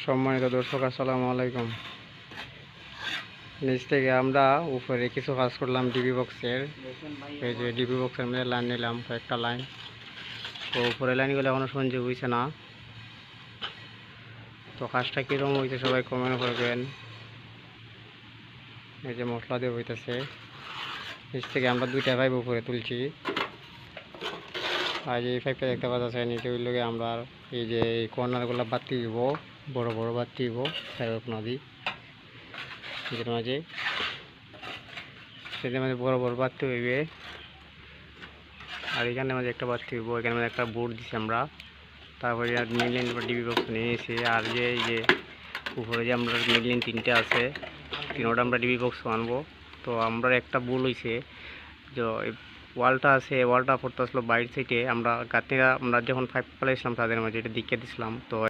সম্মানিত দর্শক, আসসালামু আলাইকুম। নিচ থেকে আমরা উপরে কিছু কাজ করলাম ডিবি বক্সের। এই যে ডিবি বক্সের মধ্যে লাইন নিলাম, কয়েকটা লাইন। তো উপরে লাইনগুলো এখনো সংযোগ হয়েছে না। তো কাজটা কীরকম হয়েছে সবাই কমেন্ট করবেন। এই যে মশলা দিয়ে হইতেছে। নিচ থেকে আমরা দুইটা পাইপ উপরে তুলছি। আর এই পাইপটা দেখতে পাচ্ছেন, নিচে হইল আমরা এই যে এই কর্নারগুলো বাতি দিব, বড় বড় বাতি দিব সাইড নদী যেটার মাঝে সেটার মাঝে বড় বড় বাতি হইবে। আর এখানে মাঝে একটা বাতি হইব, এখানে মাঝে একটা বোর্ড দিছি আমরা। তারপরে মিডলাইন ডিবি বক্স নিয়ে নিয়েছি। আর যে এই যে উপরে যে আমরা মিডলাইন তিনটে আছে, তিনোটা আমরা ডিবি বক্স আনবো। তো আমরা একটা ভুল হয়েছে, যে ওয়ালটা আছে, ওয়ালটা পড়তে আসলো বাইরের সাইডে। আমরা গাঁথনিরা আমরা যখন পাইপ পালাইছিলাম তাদের মাঝে এটা দিকে দিছিলাম। তো